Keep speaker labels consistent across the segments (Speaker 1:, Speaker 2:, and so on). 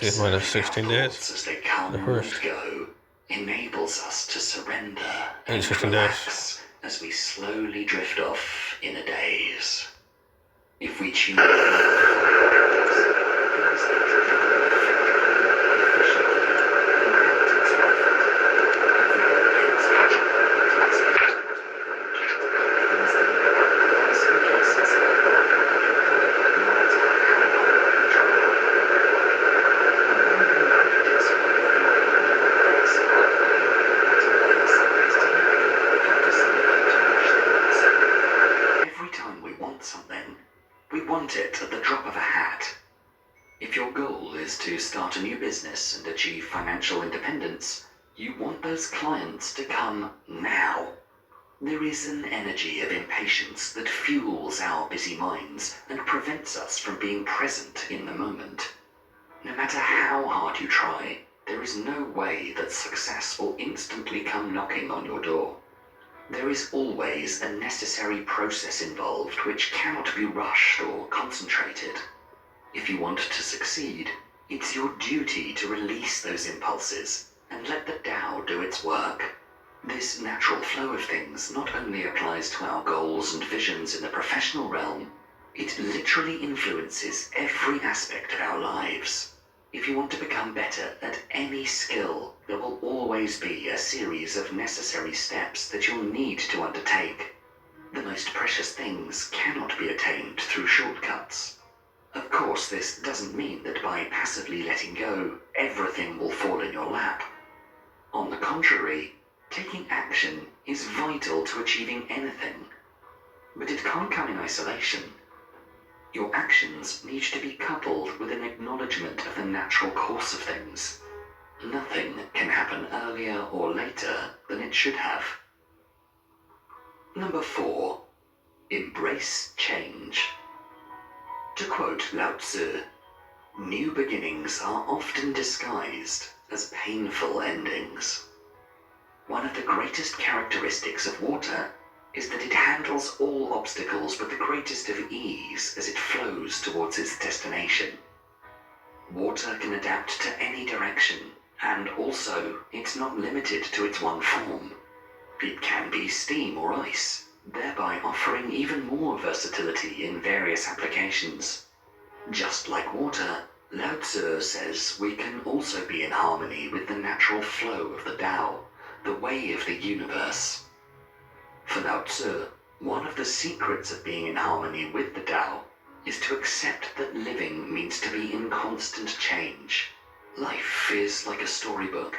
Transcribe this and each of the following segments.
Speaker 1: minus 16 days.
Speaker 2: As they come
Speaker 1: The first.
Speaker 2: and go enables us to surrender and
Speaker 1: 16
Speaker 2: relax as we slowly drift off in a daze. If we tune something, we want it at the drop of a hat. If your goal is to start a new business and achieve financial independence, you want those clients to come now. There is an energy of impatience that fuels our busy minds and prevents us from being present in the moment. No matter how hard you try, there is no way that success will instantly come knocking on your door. There is always a necessary process involved which cannot be rushed or concentrated. If you want to succeed, it's your duty to release those impulses and let the Tao do its work. This natural flow of things not only applies to our goals and visions in the professional realm, it literally influences every aspect of our lives. If you want to become better at any skill, there will always be a series of necessary steps that you'll need to undertake. The most precious things cannot be attained through shortcuts. Of course, this doesn't mean that by passively letting go, everything will fall in your lap. On the contrary, taking action is vital to achieving anything. But it can't come in isolation. Your actions need to be coupled with an acknowledgement of the natural course of things. Nothing can happen earlier or later than it should have. Number 4. Embrace change. To quote Lao Tzu, new beginnings are often disguised as painful endings. One of the greatest characteristics of water is that it handles all obstacles with the greatest of ease as it flows towards its destination. Water can adapt to any direction, and also it's not limited to its one form. It can be steam or ice, thereby offering even more versatility in various applications. Just like water, Lao Tzu says we can also be in harmony with the natural flow of the Tao, the way of the universe. For Lao Tzu, one of the secrets of being in harmony with the Tao is to accept that living means to be in constant change. Life is like a storybook.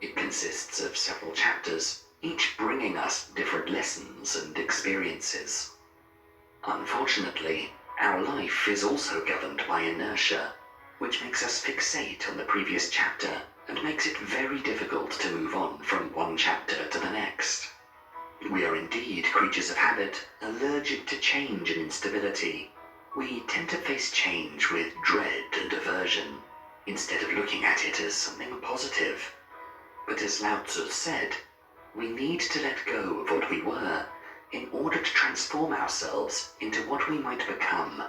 Speaker 2: It consists of several chapters, each bringing us different lessons and experiences. Unfortunately, our life is also governed by inertia, which makes us fixate on the previous chapter and makes it very difficult to move on from one chapter to the next. We are indeed creatures of habit, allergic to change and instability. We tend to face change with dread and aversion, instead of looking at it as something positive. But as Lao Tzu said, we need to let go of what we were in order to transform ourselves into what we might become.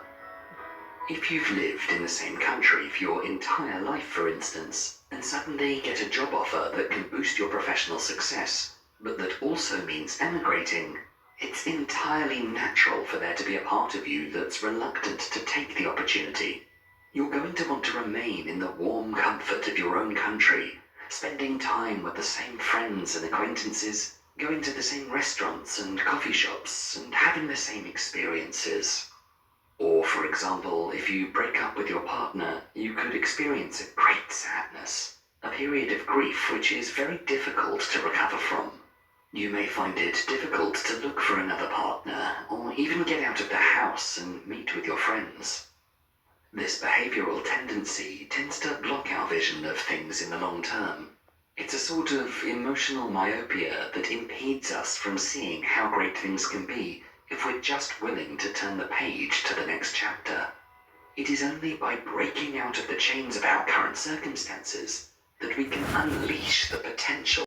Speaker 2: If you've lived in the same country for your entire life, for instance, and suddenly get a job offer that can boost your professional success, but that also means emigrating, it's entirely natural for there to be a part of you that's reluctant to take the opportunity. You're going to want to remain in the warm comfort of your own country, spending time with the same friends and acquaintances, going to the same restaurants and coffee shops, and having the same experiences. Or, for example, if you break up with your partner, you could experience a great sadness, a period of grief which is very difficult to recover from. You may find it difficult to look for another partner, or even get out of the house and meet with your friends. This behavioral tendency tends to block our vision of things in the long term. It's a sort of emotional myopia that impedes us from seeing how great things can be if we're just willing to turn the page to the next chapter. It is only by breaking out of the chains of our current circumstances that we can unleash the potential